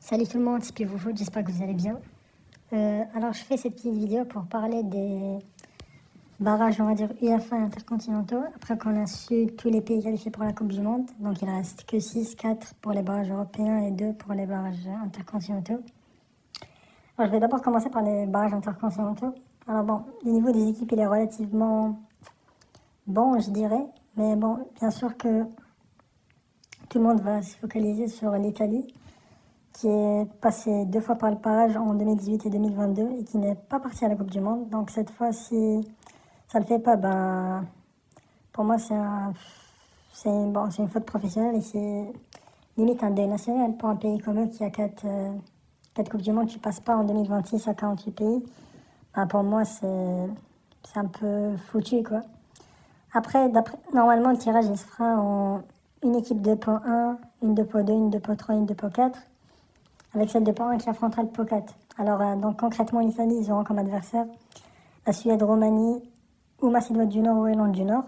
Salut tout le monde, c'est Pivoufo, j'espère que vous allez bien. Alors je fais cette petite vidéo pour parler des barrages, on va dire UEFA intercontinentaux, après qu'on a su tous les pays qualifiés pour la Coupe du Monde. Donc il reste que 6, 4 pour les barrages européens et 2 pour les barrages intercontinentaux. Alors je vais d'abord commencer par les barrages intercontinentaux. Alors bon, le niveau des équipes il est relativement bon, je dirais, mais bon, bien sûr que tout le monde va se focaliser sur l'Italie, qui est passé 2 fois par le barrage en 2018 et 2022 et qui n'est pas parti à la Coupe du Monde. Donc cette fois, si ça le fait pas, ben, pour moi, c'est une faute professionnelle et c'est limite un deuil national pour un pays comme eux qui a 4 Coupes du Monde. Tu passes pas en 2026 à 48 pays. Ben, pour moi, c'est un peu foutu, quoi. Après, normalement, le tirage, il se fera en une équipe de pot 1, une de pot 2, une de pot 3, une de pot 4. Avec celle de pot 1 qui affrontera le pot 4. Alors, donc concrètement, l'Italie, ils auront comme adversaire la Suède, Roumanie, ou Macédoine du Nord ou Irlande du Nord.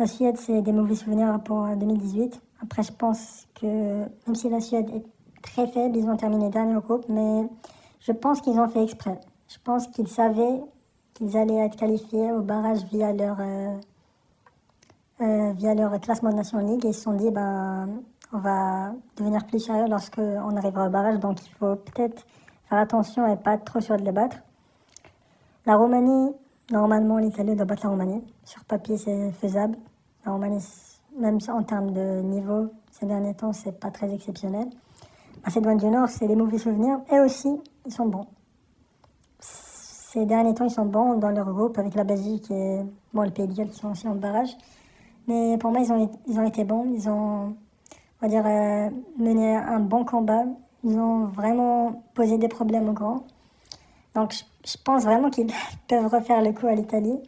La Suède, c'est des mauvais souvenirs pour 2018. Après, je pense que, même si la Suède est très faible, ils ont terminé dernier au groupe, mais je pense qu'ils ont fait exprès. Je pense qu'ils savaient qu'ils allaient être qualifiés au barrage via leur classement de National League et ils se sont dit, ben, on va devenir plus sérieux lorsqu'on arrivera au barrage, donc il faut peut-être faire attention et pas être trop sûr de les battre. La Roumanie, normalement l'Italie doit battre la Roumanie. Sur papier c'est faisable. La Roumanie, même en termes de niveau, ces derniers temps, c'est pas très exceptionnel. Macédoine du Nord, c'est des mauvais souvenirs et aussi, ils sont bons. Ces derniers temps, ils sont bons dans leur groupe avec la Belgique et bon, le Pays de Galles qui sont aussi en barrage. Mais pour moi, ils ont été bons. Ils ont, on va dire, mené un bon combat. Ils ont vraiment posé des problèmes aux grands. Donc, je pense vraiment qu'ils peuvent refaire le coup à l'Italie.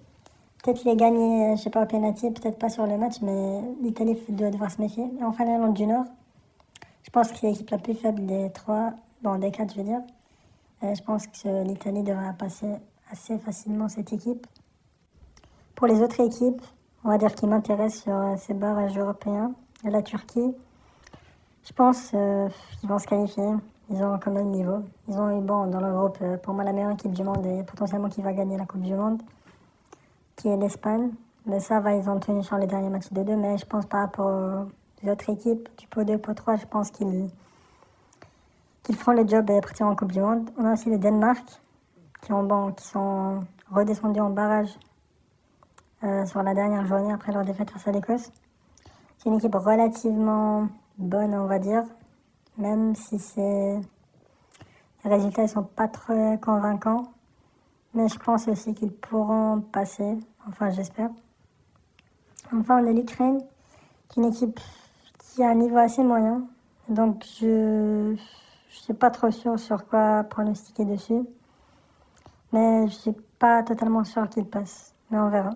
Peut-être les gagner, je sais pas, au penalty, peut-être pas sur le match, mais l'Italie doit devoir se méfier. Et enfin, l'Irlande du Nord, je pense que c'est l'équipe la plus faible des trois, bon, des quatre, je veux dire. Je pense que l'Italie devra passer assez facilement cette équipe. Pour les autres équipes, on va dire qui m'intéressent sur ces barrages européens, la Turquie, je pense qu'ils vont se qualifier. Ils ont quand même le niveau. Ils ont eu, bon, dans le groupe, pour moi, la meilleure équipe du monde et potentiellement qui va gagner la Coupe du Monde, qui est l'Espagne. Mais ça va, ils ont tenu sur les derniers matchs de deux. Mais je pense par rapport aux autres équipes, du pot 2, pot 3, je pense qu'ils feront le job et partiront en Coupe du Monde. On a aussi le Danemark, qui sont redescendus en barrage sur la dernière journée après leur défaite face à l'Écosse. C'est une équipe relativement bonne, on va dire, même si les résultats ne sont pas très convaincants. Mais je pense aussi qu'ils pourront passer, enfin j'espère. Enfin, on a l'Ukraine, qui est une équipe qui a un niveau assez moyen. Donc je ne suis pas trop sûre sur quoi pronostiquer dessus. Mais je ne suis pas totalement sûre qu'ils passent. Mais on verra.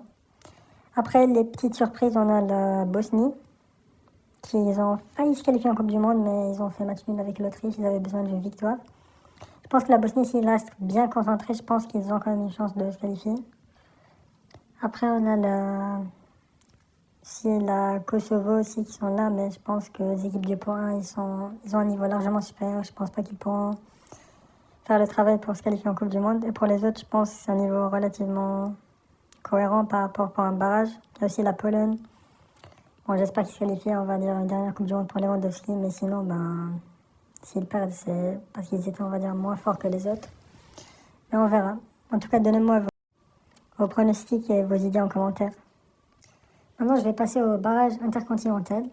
Après, les petites surprises, on a la Bosnie, qui ils ont failli se qualifier en Coupe du Monde, mais ils ont fait match nul avec l'Autriche, ils avaient besoin d'une victoire. Je pense que la Bosnie, s'ils restent bien concentrés, je pense qu'ils ont quand même une chance de se qualifier. Après, on a la Kosovo aussi qui sont là, mais je pense que les équipes du point 1, ils ont un niveau largement supérieur. Je pense pas qu'ils pourront faire le travail pour se qualifier en Coupe du Monde. Et pour les autres, je pense que c'est un niveau relativement cohérent par rapport à un barrage. Il y a aussi la Pologne. Bon, j'espère qu'ils se qualifient, on va dire, une dernière Coupe du Monde pour Lewandowski, mais sinon, ben, s'ils perdent, c'est parce qu'ils étaient, on va dire, moins forts que les autres. Mais on verra. En tout cas, donnez-moi vos pronostics et vos idées en commentaire. Maintenant, je vais passer au barrage intercontinental.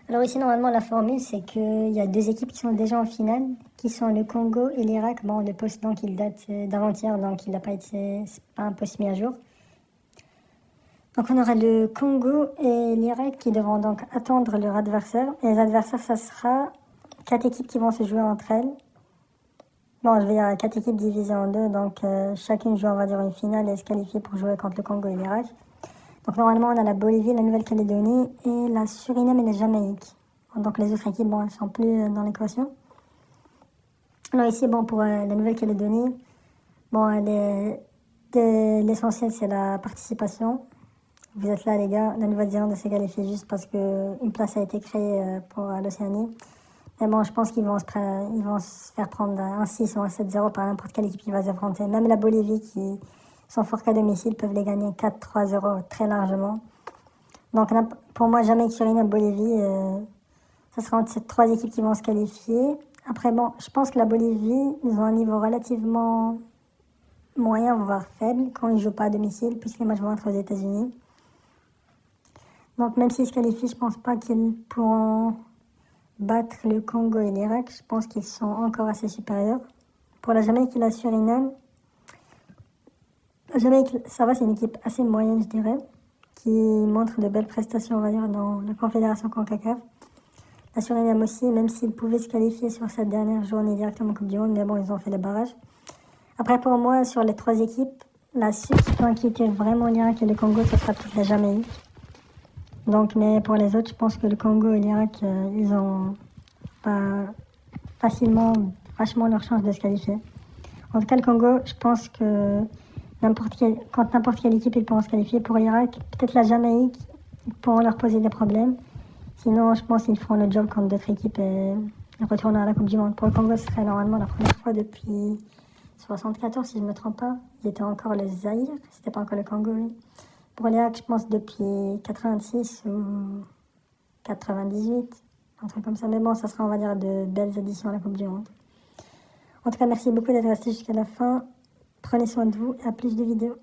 Alors ici, normalement, la formule, c'est qu'il y a deux équipes qui sont déjà en finale, qui sont le Congo et l'Irak. Bon, le post, donc, il date d'avant-hier, donc il n'a pas été, c'est pas un post mis à jour. Donc on aura le Congo et l'Irak qui devront donc attendre leur adversaire. Et les adversaires, ça sera 4 équipes qui vont se jouer entre elles. Bon, je vais dire 4 équipes divisées en deux, donc chacune joue, on va dire, une finale et se qualifier pour jouer contre le Congo et l'Irak. Donc normalement, on a la Bolivie, la Nouvelle-Calédonie et la Suriname et la Jamaïque. Donc les autres équipes, bon, elles sont plus dans l'équation. Alors ici, bon, pour la Nouvelle-Calédonie, bon, l'essentiel, c'est la participation. Vous êtes là, les gars. La Nouvelle-Zélande s'est qualifiée juste parce qu'une place a été créée pour l'Océanie. Mais bon, je pense ils vont se faire prendre un 6 ou un 7-0 par n'importe quelle équipe qui va s'affronter. Même la Bolivie, qui sont forts qu'à domicile, peuvent les gagner 4-3-0 très largement. Donc pour moi, Jamaïque, Suriname, Bolivie, ça sera entre ces trois équipes qui vont se qualifier. Après, bon, je pense que la Bolivie, ils ont un niveau relativement moyen, voire faible, quand ils ne jouent pas à domicile, puisque les matchs vont être aux États-Unis. Donc même s'ils se qualifient, je ne pense pas qu'ils pourront battre le Congo et l'Irak. Je pense qu'ils sont encore assez supérieurs. Pour la Jamaïque et la Suriname, la Jamaïque, ça va, c'est une équipe assez moyenne, je dirais, qui montre de belles prestations, on va dire, dans la Confédération CONCACAF. La Suriname aussi, même s'ils pouvaient se qualifier sur cette dernière journée directement en Coupe du Monde, mais bon, ils ont fait les barrages. Après, pour moi, sur les trois équipes, la seule qui peut inquiéter vraiment l'Irak et le Congo, ce sera peut-être la Jamaïque. Donc, mais pour les autres, je pense que le Congo et l'Irak, ils ont pas facilement, franchement, leur chance de se qualifier. En tout cas, le Congo, je pense que quand n'importe quelle équipe ils pourront se qualifier. Pour l'Irak, peut-être la Jamaïque, ils pourront leur poser des problèmes. Sinon, je pense qu'ils feront le job contre d'autres équipes et retourneront à la Coupe du Monde. Pour le Congo, ce serait normalement la première fois depuis 74, si je ne me trompe pas. Ils étaient encore le Zaïre, c'était pas encore le Congo, oui. Pour l'Irak, je pense depuis 86 ou 98, un truc comme ça. Mais bon, ça sera, on va dire, de belles éditions à la Coupe du Monde. En tout cas, merci beaucoup d'être resté jusqu'à la fin. Prenez soin de vous et à plus de vidéos.